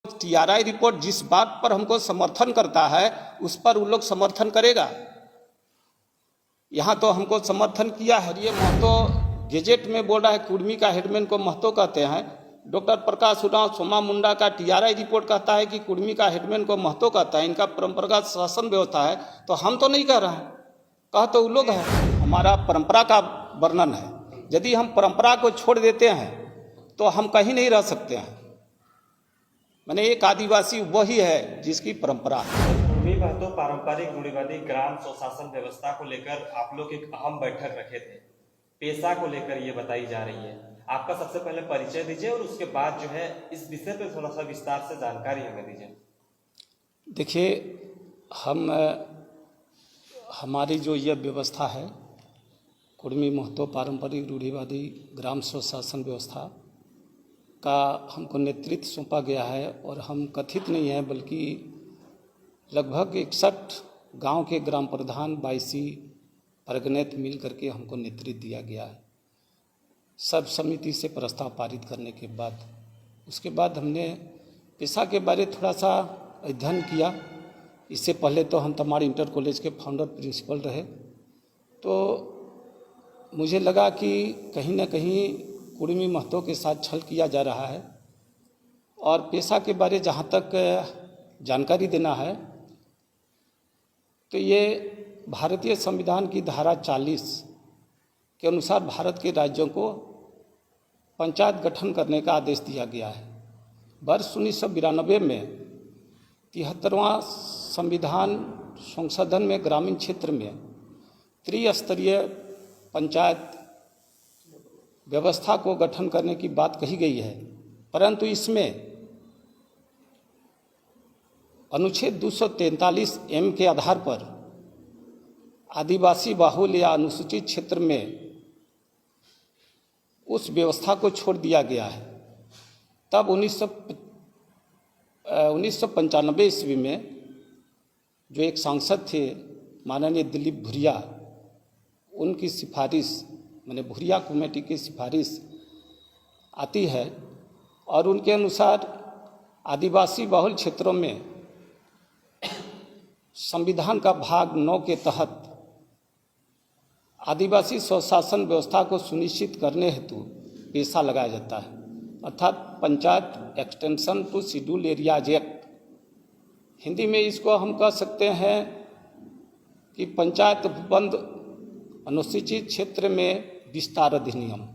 TRI report जिस बात पर हमको समर्थन करता है उस पर उन लोग समर्थन करेगा। यहाँ तो हमको समर्थन किया है। ये महतो गेजेट में बोल रहा है कुर्मी का हेडमैन को महतो कहते हैं। डॉक्टर प्रकाश उरांव सोमा मुंडा का टीआरआई रिपोर्ट कहता है कि कुर्मी का हेडमैन को महतो कहता है। इनका परंपरागत शासन व्यवस्था है, तो हम तो नहीं कह रहे हैं, कह तो वो लोग है। हमारा परंपरा का वर्णन है। यदि हम परंपरा को छोड़ देते हैं तो हम कहीं नहीं रह सकते हैं। मैंने एक आदिवासी वही है जिसकी परंपरा है। कुर्मी महतो पारंपरिक रूढ़िवादी ग्राम स्वशासन व्यवस्था को लेकर आप लोग एक अहम बैठक रखे थे। पेशा को लेकर ये बताई जा रही है। आपका सबसे पहले परिचय दीजिए और उसके बाद जो है इस विषय पर थोड़ा सा विस्तार से जानकारी हमें दीजिए। देखिए, हमारी जो यह व्यवस्था है कुर्मी महतो पारंपरिक रूढ़िवादी ग्राम स्वशासन व्यवस्था का हमको नेतृत्व सौंपा गया है। और हम कथित नहीं हैं बल्कि लगभग 61 गांव के ग्राम प्रधान 22 परगनेत मिल करके हमको नेतृत्व दिया गया है। सब समिति से प्रस्ताव पारित करने के बाद उसके बाद हमने पेशा के बारे थोड़ा सा अध्ययन किया। इससे पहले तो हम तमाड़ इंटर कॉलेज के फाउंडर प्रिंसिपल रहे, तो मुझे लगा कि कहीं ना कहीं कुर्मी महतो के साथ छल किया जा रहा है। और पेशा के बारे जहाँ तक जानकारी देना है तो ये भारतीय संविधान की धारा 40 के अनुसार भारत के राज्यों को पंचायत गठन करने का आदेश दिया गया है। वर्ष 1992 में 73वां संविधान संशोधन में ग्रामीण क्षेत्र में त्रिस्तरीय पंचायत व्यवस्था को गठन करने की बात कही गई है, परंतु इसमें अनुच्छेद 243 एम के आधार पर आदिवासी बाहुल या अनुसूचित क्षेत्र में उस व्यवस्था को छोड़ दिया गया है। तब 1995 ईस्वी में जो एक सांसद थे माननीय दिलीप भुरिया, उनकी सिफारिश मैंने भुरिया कमेटी की सिफारिश आती है और उनके अनुसार आदिवासी बहुल क्षेत्रों में संविधान का भाग 9 के तहत आदिवासी स्वशासन व्यवस्था को सुनिश्चित करने हेतु पेशा लगाया जाता है, अर्थात panchayat extension to schedule areas act. Hindi में इसको हम कह सकते हैं कि पंचायत बंद अनुसूचित क्षेत्र में विस्तार अधिनियम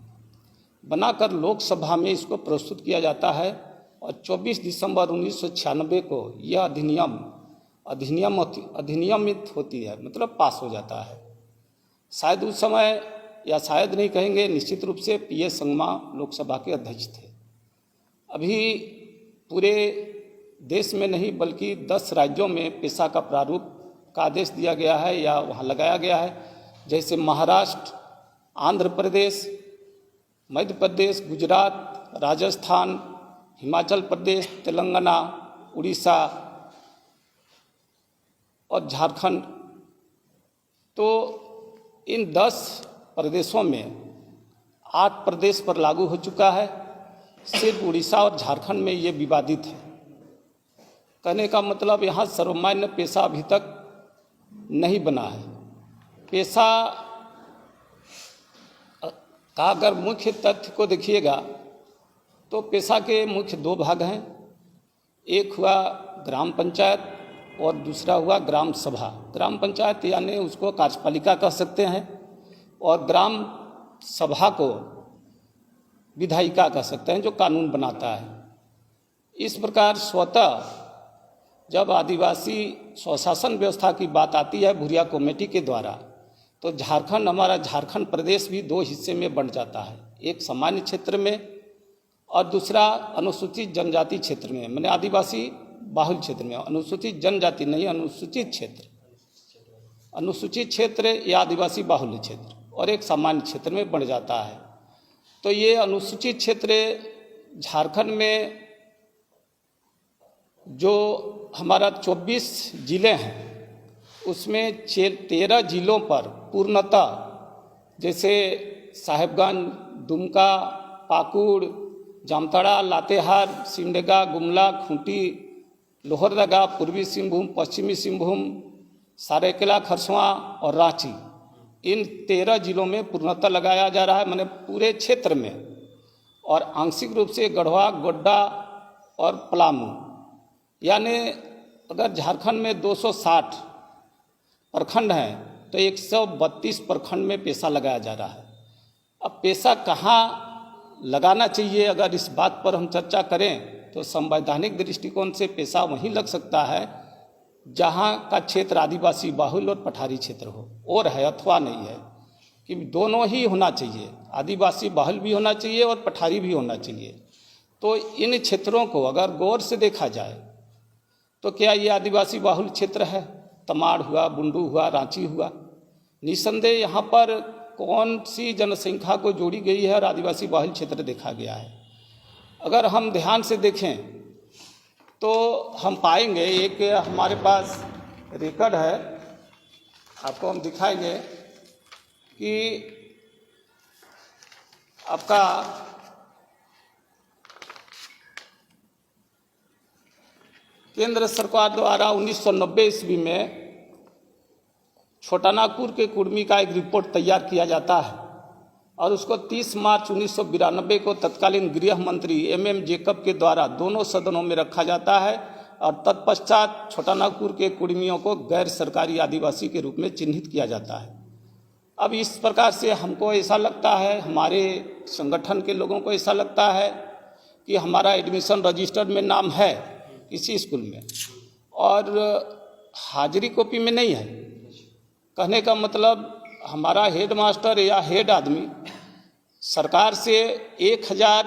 बनाकर लोकसभा में इसको प्रस्तुत किया जाता है। और 24 दिसंबर 1996 को यह अधिनियमित होती है, मतलब पास हो जाता है। शायद उस समय, या शायद नहीं कहेंगे, निश्चित रूप से पीएस संगमा लोकसभा के अध्यक्ष थे। अभी पूरे देश में नहीं बल्कि 10 राज्यों में पेशा का प्रारूप का आदेश दिया गया है या वहाँ लगाया गया है, जैसे महाराष्ट्र, आंध्र प्रदेश, मध्य प्रदेश, गुजरात, राजस्थान, हिमाचल प्रदेश, तेलंगाना, उड़ीसा और झारखंड। तो इन 10 प्रदेशों में 8 प्रदेश पर लागू हो चुका है। सिर्फ उड़ीसा और झारखंड में ये विवादित है। कहने का मतलब यहाँ सर्वमान्य पेशा अभी तक नहीं बना है। पेशा का अगर मुख्य तथ्य को देखिएगा तो पेशा के मुख्य 2 भाग हैं। एक हुआ ग्राम पंचायत और दूसरा हुआ ग्राम सभा। ग्राम पंचायत यानी उसको कार्यपालिका कह सकते हैं और ग्राम सभा को विधायिका कह सकते हैं, जो कानून बनाता है। इस प्रकार स्वतः जब आदिवासी स्वशासन व्यवस्था की बात आती है भुरिया कमेटी के द्वारा, तो झारखंड, हमारा झारखंड प्रदेश भी 2 हिस्से में बंट जाता है, एक सामान्य क्षेत्र में और दूसरा अनुसूचित जनजाति क्षेत्र में, मैंने आदिवासी बाहुल क्षेत्र में। अनुसूचित जनजाति नहीं, अनुसूचित क्षेत्र, अनुसूचित क्षेत्र या आदिवासी बाहुल्य क्षेत्र, और एक सामान्य क्षेत्र में बंट जाता है। तो ये अनुसूचित क्षेत्र झारखंड में जो हमारा 24 जिले हैं उसमें 13 जिलों पर पूर्णतः, जैसे साहेबगंज, दुमका, पाकुड़, जामताड़ा, लातेहार, सिमडेगा, गुमला, खूंटी, लोहरदगा, पूर्वी सिंहभूम, पश्चिमी सिंहभूम, सरायकेला, खरसवां और रांची, इन 13 जिलों में पूर्णतः लगाया जा रहा है, माने पूरे क्षेत्र में। और आंशिक रूप से गढ़वा, गोड्डा और पलामू, यानी अगर झारखंड में 260 प्रखंड हैं तो 132 प्रखंड में पेशा लगाया जा रहा है। अब पेशा कहाँ लगाना चाहिए, अगर इस बात पर हम चर्चा करें तो संवैधानिक दृष्टिकोण से पेशा वहीं लग सकता है जहाँ का क्षेत्र आदिवासी बाहुल और पठारी क्षेत्र हो, और है अथवा नहीं है, कि दोनों ही होना चाहिए, आदिवासी बाहुल भी होना चाहिए और पठारी भी होना चाहिए। तो इन क्षेत्रों को अगर गौर से देखा जाए तो क्या ये आदिवासी बाहुल क्षेत्र है? तमाड़ हुआ, बुंडू हुआ, रांची हुआ, निसंदेह यहाँ पर कौन सी जनसंख्या को जोड़ी गई है और आदिवासी बाहुल क्षेत्र देखा गया है। अगर हम ध्यान से देखें तो हम पाएंगे, एक हमारे पास रिकॉर्ड है, आपको हम दिखाएंगे कि आपका केंद्र सरकार द्वारा 1990 ईस्वी में छोटानागपुर के कुर्मी का एक रिपोर्ट तैयार किया जाता है और उसको 30 मार्च 1992 को तत्कालीन गृह मंत्री MM जेकब के द्वारा दोनों सदनों में रखा जाता है और तत्पश्चात छोटानागपुर के कुर्मियों को गैर सरकारी आदिवासी के रूप में चिन्हित किया जाता है। अब इस प्रकार से हमको ऐसा लगता है, हमारे संगठन के लोगों को ऐसा लगता है कि हमारा एडमिशन रजिस्टर में नाम है इसी स्कूल में और हाजिरी कॉपी में नहीं है। कहने का मतलब हमारा हेड मास्टर या हेड आदमी सरकार से 1000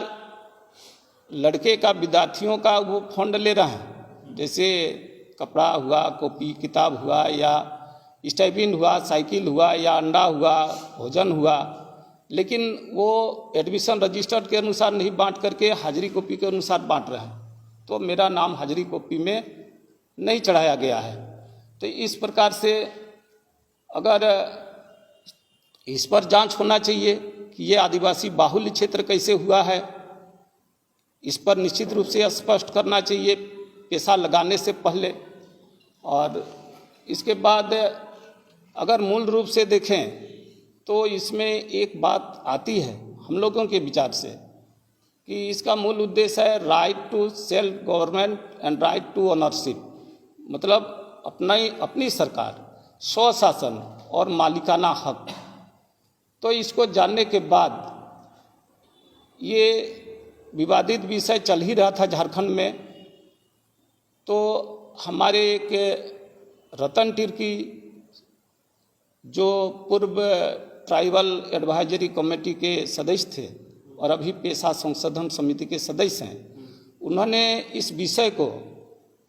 लड़के का, विद्यार्थियों का वो फंड ले रहे हैं, जैसे कपड़ा हुआ, कॉपी किताब हुआ, या स्टाइपेंड हुआ, साइकिल हुआ, या अंडा हुआ, भोजन हुआ, लेकिन वो एडमिशन रजिस्टर के अनुसार नहीं बांट करके हाजिरी कॉपी के अनुसार बांट रहे हैं। तो मेरा नाम हाजिरी कॉपी में नहीं चढ़ाया गया है। तो इस प्रकार से अगर इस पर जांच होना चाहिए कि ये आदिवासी बाहुल्य क्षेत्र कैसे हुआ है, इस पर निश्चित रूप से स्पष्ट करना चाहिए पेशा लगाने से पहले। और इसके बाद अगर मूल रूप से देखें तो इसमें एक बात आती है हम लोगों के विचार से कि इसका मूल उद्देश्य है right to self government and right to ownership, मतलब अपनी सरकार, स्वशासन और मालिकाना हक। तो इसको जानने के बाद ये विवादित विषय चल ही रहा था झारखंड में, तो हमारे एक रतन तिर्की जो पूर्व ट्राइबल एडवाइजरी कमेटी के सदस्य थे और अभी पेशा संशोधन समिति के सदस्य हैं, उन्होंने इस विषय को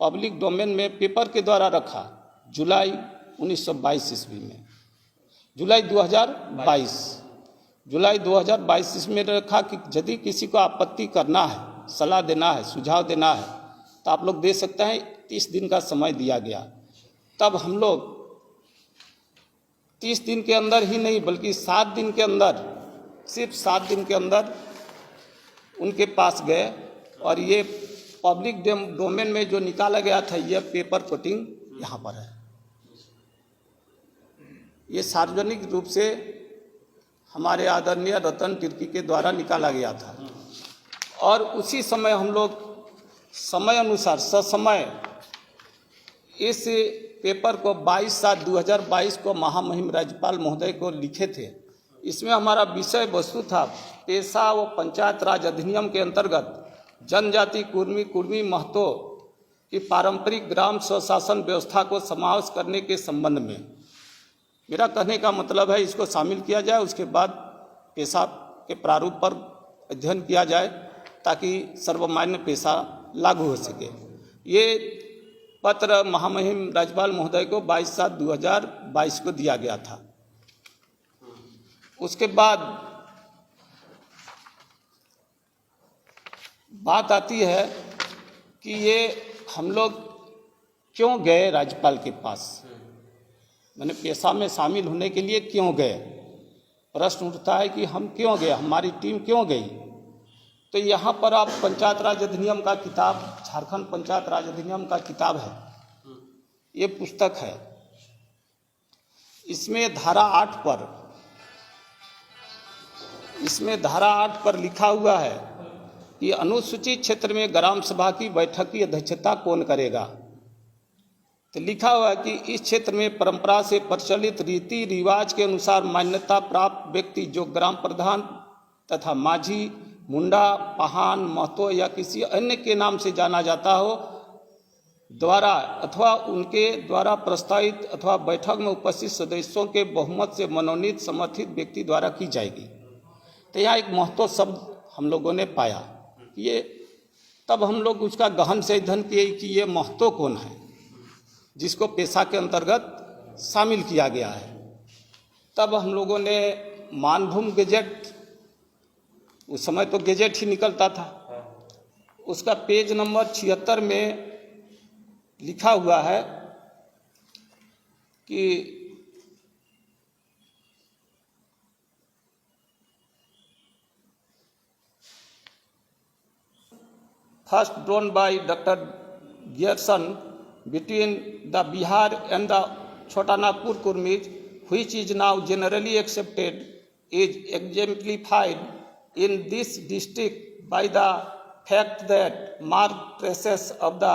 पब्लिक डोमेन में पेपर के द्वारा रखा जुलाई 1922 ईस्वी में, जुलाई 2022 ईस्वी में रखा कि यदि किसी को आपत्ति करना है, सलाह देना है, सुझाव देना है तो आप लोग दे सकते हैं। 30 दिन का समय दिया गया। तब हम लोग 30 दिन के अंदर ही नहीं बल्कि 7 दिन के अंदर, सिर्फ 7 दिन के अंदर उनके पास गए और ये पब्लिक डोमेन में जो निकाला गया था ये पेपर कटिंग यहाँ पर है। ये सार्वजनिक रूप से हमारे आदरणीय रतन तिर्की के द्वारा निकाला गया था और उसी समय हम लोग समय अनुसार ससमय इस पेपर को 22/7/2022 को महामहिम राज्यपाल महोदय को लिखे थे। इसमें हमारा विषय वस्तु था पेशा व पंचायत राज अधिनियम के अंतर्गत जनजाति कुर्मी महतो की पारंपरिक ग्राम स्वशासन व्यवस्था को समावेश करने के संबंध में। मेरा कहने का मतलब है इसको शामिल किया जाए, उसके बाद पेशा के प्रारूप पर अध्ययन किया जाए ताकि सर्वमान्य पेशा लागू हो सके। ये पत्र महामहिम राज्यपाल महोदय को 22/7/2022 को दिया गया था। उसके बाद बात आती है कि ये हम लोग क्यों गए राज्यपाल के पास, मैंने पेशा में शामिल होने के लिए क्यों गए। प्रश्न उठता है कि हम क्यों गए, हमारी टीम क्यों गई। तो यहाँ पर आप पंचायत राज अधिनियम का किताब, झारखंड पंचायत राज अधिनियम का किताब है, ये पुस्तक है। इसमें धारा 8 पर लिखा हुआ है कि अनुसूचित क्षेत्र में ग्राम सभा की बैठक की अध्यक्षता कौन करेगा। तो लिखा हुआ है कि इस क्षेत्र में परंपरा से प्रचलित रीति रिवाज के अनुसार मान्यता प्राप्त व्यक्ति जो ग्राम प्रधान तथा माझी, मुंडा, पहान, महतो या किसी अन्य के नाम से जाना जाता हो द्वारा अथवा उनके द्वारा प्रस्तावित अथवा बैठक में उपस्थित सदस्यों के बहुमत से मनोनीत समर्थित व्यक्ति द्वारा की जाएगी। तो यहाँ एक महतो शब्द हम लोगों ने पाया। ये तब हम लोग उसका गहन से अध्ययन किए कि ये महतो कौन है, जिसको पेशा के अंतर्गत शामिल किया गया है। तब हम लोगों ने मानभूम गेजेट, उस समय तो गेजेट ही निकलता था, उसका पेज नंबर 76 में लिखा हुआ है कि first drone by doctor Gierson between the Bihar and the Chotanagpur Kurmij, which is now generally accepted, is exemplified in this district by the fact that marked traces of the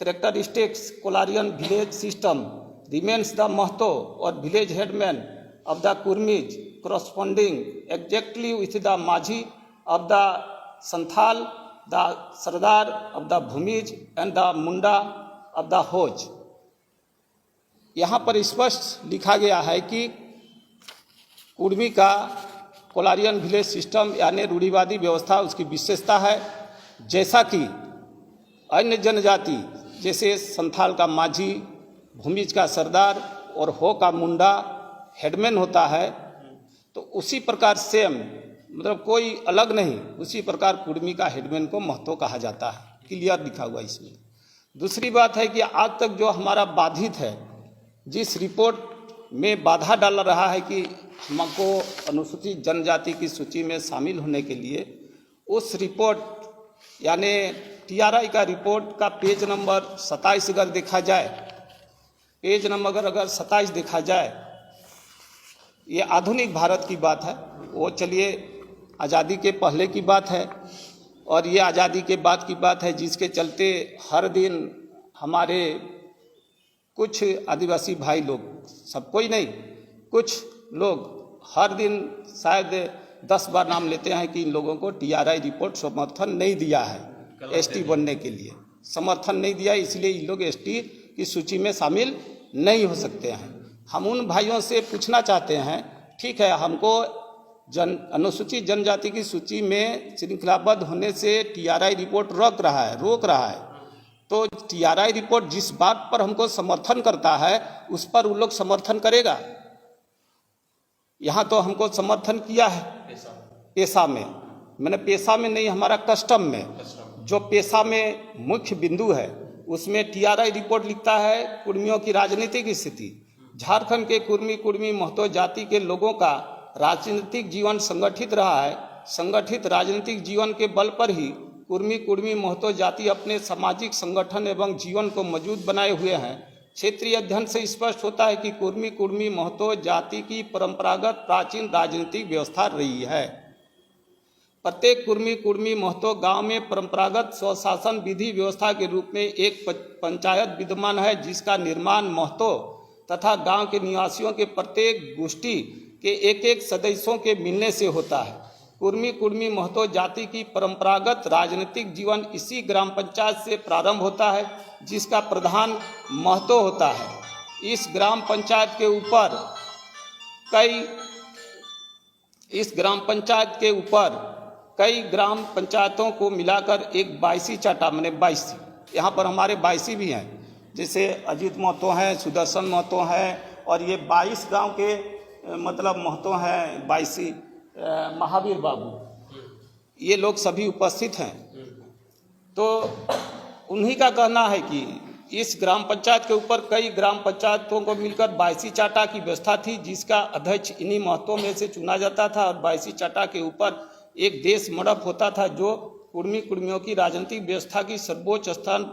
characteristics Kolarian village system remains the Mahto or village headman of the Kurmij, corresponding exactly with the Majhi of the Santhal, the Sardar of the Bhumij and the Munda of the Hoj। यहाँ पर स्पष्ट लिखा गया है कि कुर्मी का Kolarian village system यानी रूढ़िवादी व्यवस्था उसकी विशेषता है, जैसा कि अन्य जनजाति जैसे संथाल का माझी, भूमिज का सरदार और हो का मुंडा हेडमैन होता है, तो उसी प्रकार सेम, मतलब कोई अलग नहीं, उसी प्रकार कुर्मी का हेडमैन को महतो कहा जाता है। क्लियर लिखा हुआ इसमें। दूसरी बात है कि आज तक जो हमारा बाधित है, जिस रिपोर्ट में बाधा डाल रहा है कि हमको अनुसूचित जनजाति की सूची में शामिल होने के लिए, उस रिपोर्ट यानी TRI का रिपोर्ट का पेज नंबर 27 अगर देखा जाए, पेज नंबर अगर 27 देखा जाए, ये आधुनिक भारत की बात है। वो चलिए आज़ादी के पहले की बात है और ये आज़ादी के बाद की बात है, जिसके चलते हर दिन हमारे कुछ आदिवासी भाई लोग, सब कोई नहीं, कुछ लोग हर दिन शायद 10 बार नाम लेते हैं कि इन लोगों को TRI रिपोर्ट समर्थन नहीं दिया है, ST बनने के लिए समर्थन नहीं दिया, इसलिए इन लोग ST की सूची में शामिल नहीं हो सकते हैं। हम उन भाइयों से पूछना चाहते हैं, ठीक है, हमको अनुसूचित जनजाति की सूची में श्रृंखलाबद्ध होने से TRI रिपोर्ट रोक रहा है, तो TRI रिपोर्ट जिस बात पर हमको समर्थन करता है उस पर वो लोग समर्थन करेगा। यहाँ तो हमको समर्थन किया है पेशा में, मैंने पेशा में नहीं, हमारा कस्टम में, जो पेशा में मुख्य बिंदु है उसमें TRI रिपोर्ट लिखता है कुर्मियों की राजनीतिक स्थिति। झारखंड के कुर्मी महतो जाति के लोगों का राजनीतिक जीवन संगठित रहा है। संगठित राजनीतिक जीवन के बल पर ही कुर्मी महतो जाति अपने सामाजिक संगठन एवं जीवन को मजबूत बनाए हुए हैं। क्षेत्रीय अध्ययन से स्पष्ट होता है कि कुर्मी महतो जाति की परंपरागत प्राचीन राजनीतिक व्यवस्था रही है। प्रत्येक कुर्मी महतो गांव में परंपरागत स्वशासन विधि व्यवस्था के रूप में एक पंचायत विद्यमान है, जिसका निर्माण महतो तथा गांव के निवासियों के प्रत्येक गोष्ठी के एक सदस्यों के मिलने से होता है। कुर्मी महतो जाति की परंपरागत राजनीतिक जीवन इसी ग्राम पंचायत से प्रारंभ होता है, जिसका प्रधान महतो होता है। इस ग्राम पंचायत के ऊपर कई ग्राम पंचायतों को मिलाकर एक 22 चाटा, मैंने 22, यहाँ पर हमारे 22 भी हैं, जैसे अजीत महतो हैं, सुदर्शन महतो हैं, और ये 22 गांव के मतलब महतो हैं, 22 महावीर बाबू, ये लोग सभी उपस्थित हैं। तो उन्हीं का कहना है कि इस ग्राम पंचायत के ऊपर कई ग्राम पंचायतों को मिलकर 22 चाटा की व्यवस्था थी, जिसका अध्यक्ष इन्हीं महतों में से चुना जाता था और 22 चाटा के ऊपर एक देश मड़प होता था जो कुर्मियों की राजनीतिक व्यवस्था की सर्वोच्च स्थान